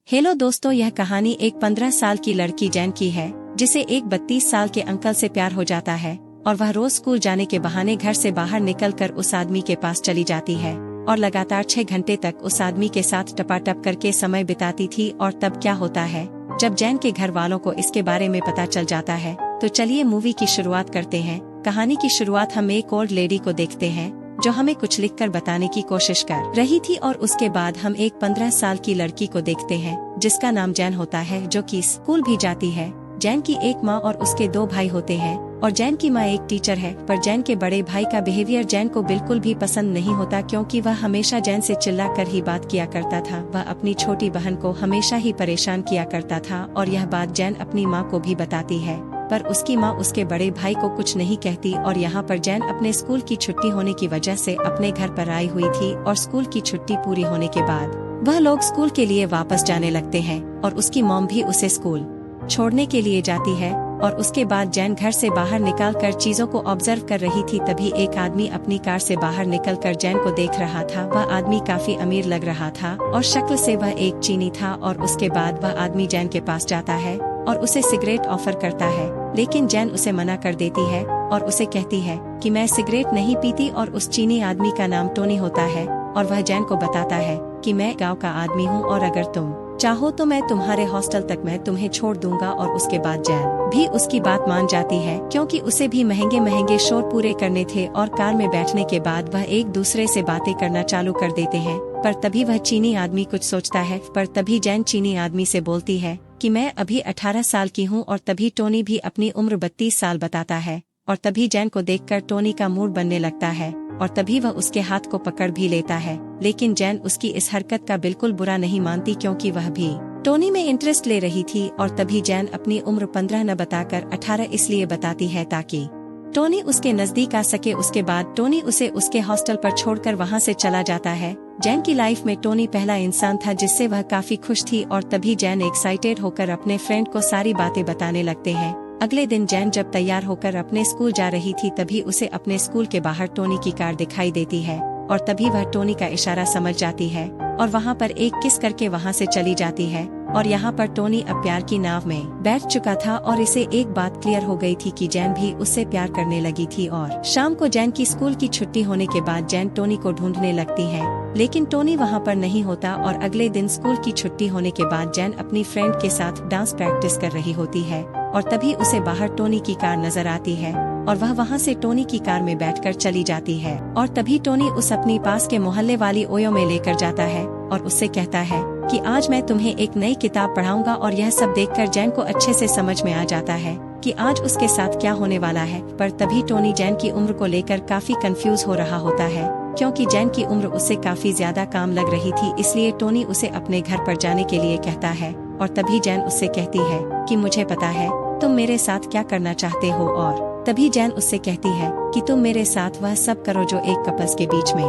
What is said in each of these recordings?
Hello दोस्तों, यह कहानी एक 15 साल की लड़की जैन की है जिसे एक 32 साल के अंकल से प्यार हो जाता है और वह रोज स्कूल जाने के बहाने घर से बाहर निकलकर उस आदमी के पास चली जाती है और लगातार 6 घंटे तक उस आदमी के साथ टपाटप करके समय बिताती थी। और तब क्या होता है जब जैन के घर वालों को इसके बारे में पता चल जाता है। तो चलिए मूवी की शुरुआत करते हैं। कहानी की शुरुआत हम एक ओल्ड लेडी को देखते हैं जो हमें कुछ लिखकर बताने की कोशिश कर रही थी, और उसके बाद हम एक 15 साल की लड़की को देखते हैं जिसका नाम जैन होता है, जो कि स्कूल भी जाती है। जैन की एक माँ और उसके 2 भाई होते हैं और जैन की माँ एक टीचर है। पर जैन के बड़े भाई का बिहेवियर जैन को बिल्कुल भी पसंद नहीं होता, क्योंकि वह हमेशा जैन से चिल्ला कर ही बात किया करता था। वह अपनी छोटी बहन को हमेशा ही परेशान किया करता था और यह बात जैन अपनी माँ को भी बताती है, पर उसकी माँ उसके बड़े भाई को कुछ नहीं कहती। और यहाँ पर जैन अपने स्कूल की छुट्टी होने की वजह से अपने घर पर आई हुई थी और स्कूल की छुट्टी पूरी होने के बाद वह लोग स्कूल के लिए वापस जाने लगते हैं और उसकी मॉम भी उसे स्कूल छोड़ने के लिए जाती है। और उसके बाद जैन घर से बाहर निकलकर चीजों को ऑब्जर्व कर रही थी। तभी एक आदमी अपनी कार से बाहर निकलकर जैन को देख रहा था। वह आदमी काफी अमीर लग रहा था और शक्ल से वह एक चीनी था। और उसके बाद वह आदमी जैन के पास जाता है और उसे सिगरेट ऑफर करता है, लेकिन जैन उसे मना कर देती है और उसे कहती है कि मैं सिगरेट नहीं पीती। और उस चीनी आदमी का नाम टोनी होता है और वह जैन को बताता है कि मैं गांव का आदमी हूँ और अगर तुम चाहो तो मैं तुम्हारे हॉस्टल तक मैं तुम्हें छोड़ दूंगा। और उसके बाद जैन भी उसकी बात मान जाती है, क्योंकि उसे भी महंगे महंगे शोर पूरे करने थे। और कार में बैठने के बाद वह एक दूसरे से बातें करना चालू कर देते हैं। पर तभी वह चीनी आदमी कुछ सोचता है, पर तभी जैन चीनी आदमी से बोलती है कि मैं अभी 18 साल की हूँ। और तभी टोनी भी अपनी उम्र 32 साल बताता है। और तभी जैन को देखकर टोनी का मूड बनने लगता है और तभी वह उसके हाथ को पकड़ भी लेता है। लेकिन जैन उसकी इस हरकत का बिल्कुल बुरा नहीं मानती, क्योंकि वह भी टोनी में इंटरेस्ट ले रही थी। और तभी जैन अपनी उम्र 15 न बताकर 18 इसलिए बताती है ताकि टोनी उसके नजदीक आ सके। उसके बाद टोनी उसे उसके हॉस्टल पर छोड़कर वहां से चला जाता है। जैन की लाइफ में टोनी पहला इंसान था जिससे वह काफी खुश थी। और तभी जैन एक्साइटेड होकर अपने फ्रेंड को सारी बातें बताने लगते हैं। अगले दिन जैन जब तैयार होकर अपने स्कूल जा रही थी तभी उसे अपने स्कूल के बाहर टोनी की कार दिखाई देती है। और तभी वह टोनी का इशारा समझ जाती है और वहां पर एक किस करके वहां से चली जाती है। और यहाँ पर टोनी अब प्यार की नाव में बैठ चुका था और इसे एक बात क्लियर हो गई थी कि जैन भी उससे प्यार करने लगी थी। और शाम को जैन की स्कूल की छुट्टी होने के बाद जैन टोनी को ढूंढने लगती है, लेकिन टोनी वहाँ पर नहीं होता। और अगले दिन स्कूल की छुट्टी होने के बाद जैन अपनी फ्रेंड के साथ डांस प्रैक्टिस कर रही होती है और तभी उसे बाहर टोनी की कार नजर आती है और वह वहाँ से टोनी की कार में बैठकर चली जाती है। और तभी टोनी उस अपनी पास के मोहल्ले वाली ओयो में लेकर जाता है और उससे कहता है कि आज मैं तुम्हें एक नई किताब पढ़ाऊंगा। और यह सब देखकर जैन को अच्छे से समझ में आ जाता है कि आज उसके साथ क्या होने वाला है। पर तभी टोनी जैन की उम्र को लेकर काफी कंफ्यूज हो रहा होता है, क्योंकि जैन की उम्र उससे काफी ज्यादा काम लग रही थी। इसलिए टोनी उसे अपने घर पर जाने के लिए कहता है और तभी जैन उससे कहती है कि मुझे पता है तुम मेरे साथ क्या करना चाहते हो। और तभी जैन उससे कहती है कि तुम मेरे साथ वह सब करो जो एक कपल्स के बीच में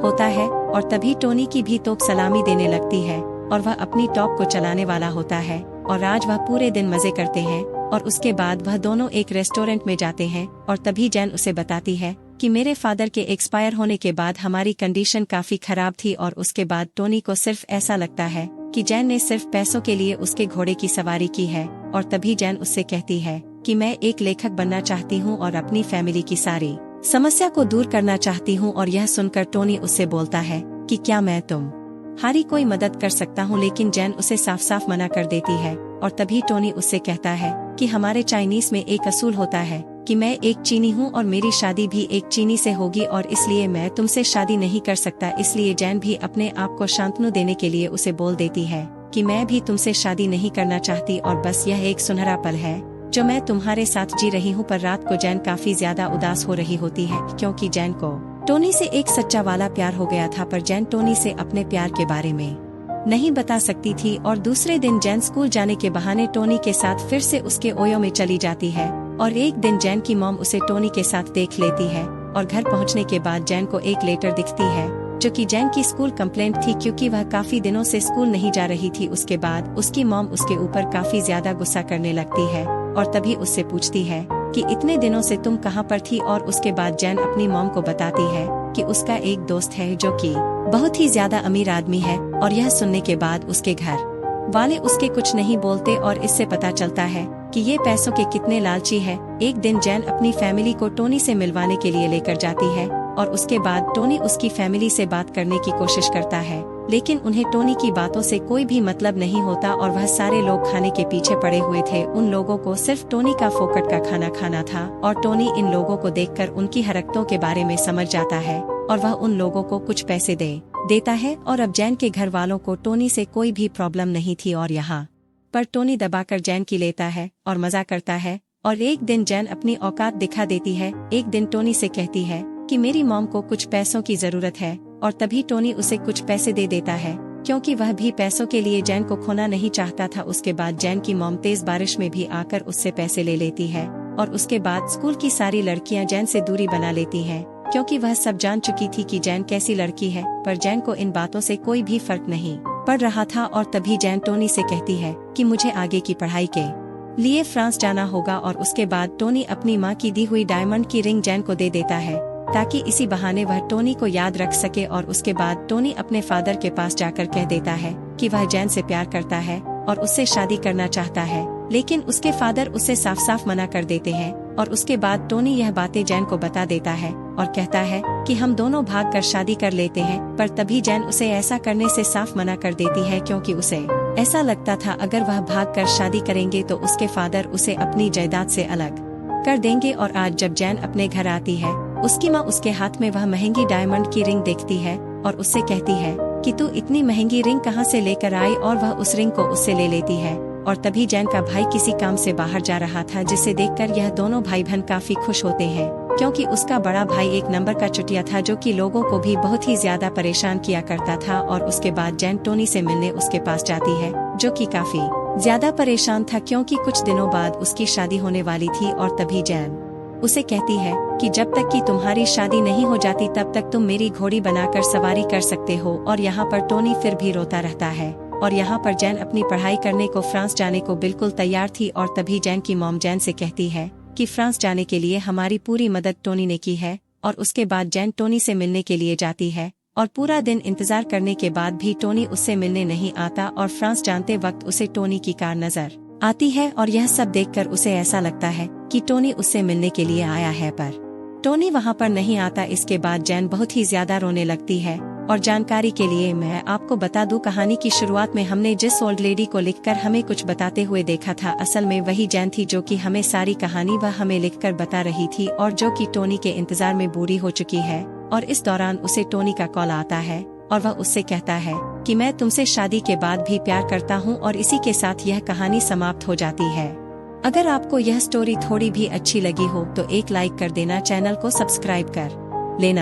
होता है। और तभी टोनी की भी तोप सलामी देने लगती है और वह अपनी टॉप को चलाने वाला होता है। और आज वह पूरे दिन मजे करते हैं और उसके बाद वह दोनों एक रेस्टोरेंट में जाते हैं। और तभी जैन उसे बताती है कि मेरे फादर के एक्सपायर होने के बाद हमारी कंडीशन काफी खराब थी। और उसके बाद टोनी को सिर्फ ऐसा लगता है कि जैन ने सिर्फ पैसों के लिए उसके घोड़े की सवारी की है। और तभी जैन उससे कहती है कि मैं एक लेखक बनना चाहती हूँ और अपनी फैमिली की सारी समस्या को दूर करना चाहती हूँ। और यह सुनकर टोनी उससे बोलता है कि क्या मैं तुम्हारी कोई मदद कर सकता हूँ, लेकिन जैन उसे साफ साफ मना कर देती है। और तभी टोनी उससे कहता है कि हमारे चाइनीज में एक असूल होता है कि मैं एक चीनी हूँ और मेरी शादी भी एक चीनी से होगी और इसलिए मैं तुमसे शादी नहीं कर सकता। इसलिए जैन भी अपने आप को शांतनु देने के लिए उसे बोल देती है कि मैं भी तुमसे शादी नहीं करना चाहती और बस यह एक सुनहरा पल है जो मैं तुम्हारे साथ जी रही हूँ। पर रात को जैन काफी ज्यादा उदास हो रही होती है, क्योंकि जैन को टोनी से एक सच्चा वाला प्यार हो गया था। पर जैन टोनी से अपने प्यार के बारे में नहीं बता सकती थी। और दूसरे दिन जैन स्कूल जाने के बहाने टोनी के साथ फिर से उसके ओयो में चली जाती है। और एक दिन जैन की मॉम उसे टोनी के साथ देख लेती है और घर पहुंचने के बाद जैन को एक लेटर दिखती है जो कि जैन की स्कूल कंप्लेंट थी, क्योंकि वह काफी दिनों से स्कूल नहीं जा रही थी। उसके बाद उसकी मॉम उसके ऊपर काफी ज्यादा गुस्सा करने लगती है और तभी उससे पूछती है कि इतने दिनों से तुम कहाँ पर थी। और उसके बाद जैन अपनी मॉम को बताती है कि उसका एक दोस्त है जो कि बहुत ही ज्यादा अमीर आदमी है। और यह सुनने के बाद उसके घर वाले उसके कुछ नहीं बोलते और इससे पता चलता है कि ये पैसों के कितने लालची है। एक दिन जैन अपनी फैमिली को टोनी से मिलवाने के लिए लेकर जाती है और उसके बाद टोनी उसकी फैमिली से बात करने की कोशिश करता है, लेकिन उन्हें टोनी की बातों से कोई भी मतलब नहीं होता और वह सारे लोग खाने के पीछे पड़े हुए थे। उन लोगों को सिर्फ टोनी का फोकट का खाना खाना था और टोनी इन लोगों को देखकर उनकी हरकतों के बारे में समझ जाता है और वह उन लोगों को कुछ पैसे देता है। और अब जैन के घर वालों को टोनी से कोई भी प्रॉब्लम नहीं थी और यहाँ पर टोनी दबाकर जैन की लेता है और मजा करता है। और एक दिन जैन अपनी औकात दिखा देती है। एक दिन टोनी से कहती है कि मेरी मॉम को कुछ पैसों की जरूरत है और तभी टोनी उसे कुछ पैसे दे देता है, क्योंकि वह भी पैसों के लिए जैन को खोना नहीं चाहता था। उसके बाद जैन की मॉम तेज बारिश में भी आकर उससे पैसे ले लेती है और उसके बाद स्कूल की सारी लड़कियां जैन से दूरी बना लेती हैं, क्योंकि वह सब जान चुकी थी कि जैन कैसी लड़की है। पर जैन को इन बातों से कोई भी फर्क नहीं पड़ रहा था और तभी जैन टोनी से कहती है कि मुझे आगे की पढ़ाई के लिए फ्रांस जाना होगा। और उसके बाद टोनी अपनी माँ की दी हुई डायमंड की रिंग जैन को दे देता है ताकि इसी बहाने वह टोनी को याद रख सके। और उसके बाद टोनी अपने फादर के पास जाकर कह देता है कि वह जैन से प्यार करता है और उससे शादी करना चाहता है, लेकिन उसके फादर उसे साफ साफ मना कर देते हैं। और उसके बाद टोनी यह बातें जैन को बता देता है और कहता है कि हम दोनों भाग कर शादी कर लेते हैं। पर तभी जैन उसे ऐसा करने से साफ मना कर देती है, क्योंकि उसे ऐसा लगता था अगर वह भाग कर शादी करेंगे तो उसके फादर उसे अपनी जायदाद से अलग कर देंगे। और आज जब जैन अपने घर आती है, उसकी माँ उसके हाथ में वह महंगी डायमंड की रिंग देखती है और उससे कहती है कि तू इतनी महंगी रिंग कहाँ से लेकर आई, और वह उस रिंग को उससे ले लेती है। और तभी जैन का भाई किसी काम से बाहर जा रहा था, जिसे देखकर यह दोनों भाई बहन काफी खुश होते हैं, क्योंकि उसका बड़ा भाई एक नंबर का चुटिया था जो कि लोगों को भी बहुत ही ज्यादा परेशान किया करता था। और उसके बाद जैन टोनी से मिलने उसके पास जाती है, जो कि काफी ज्यादा परेशान था, क्योंकि कुछ दिनों बाद उसकी शादी होने वाली थी। और तभी जैन उसे कहती है कि जब तक कि तुम्हारी शादी नहीं हो जाती तब तक तुम मेरी घोड़ी बनाकर सवारी कर सकते हो। और यहाँ पर टोनी फिर भी रोता रहता है और यहाँ पर जैन अपनी पढ़ाई करने को फ्रांस जाने को बिल्कुल तैयार थी। और तभी जैन की मॉम जैन से कहती है कि फ्रांस जाने के लिए हमारी पूरी मदद टोनी ने की है। और उसके बाद जैन टोनी से मिलने के लिए जाती है और पूरा दिन इंतजार करने के बाद भी टोनी उससे मिलने नहीं आता। और फ्रांस जानते वक्त उसे टोनी की कार नजर आती है और यह सब देखकर उसे ऐसा लगता है कि टोनी उससे मिलने के लिए आया है, पर टोनी वहाँ पर नहीं आता। इसके बाद जैन बहुत ही ज्यादा रोने लगती है। और जानकारी के लिए मैं आपको बता दूं, कहानी की शुरुआत में हमने जिस ओल्ड लेडी को लिखकर हमें कुछ बताते हुए देखा था, असल में वही जैन थी जो कि हमें सारी कहानी वह हमें लिखकर बता रही थी, और जो कि टोनी के इंतजार में बूढ़ी हो चुकी है। और इस दौरान उसे टोनी का कॉल आता है और वह उससे कहता है कि मैं तुमसे शादी के बाद भी प्यार करता हूँ। और इसी के साथ यह कहानी समाप्त हो जाती है। अगर आपको यह स्टोरी थोड़ी भी अच्छी लगी हो तो एक लाइक कर देना, चैनल को सब्सक्राइब कर लेना।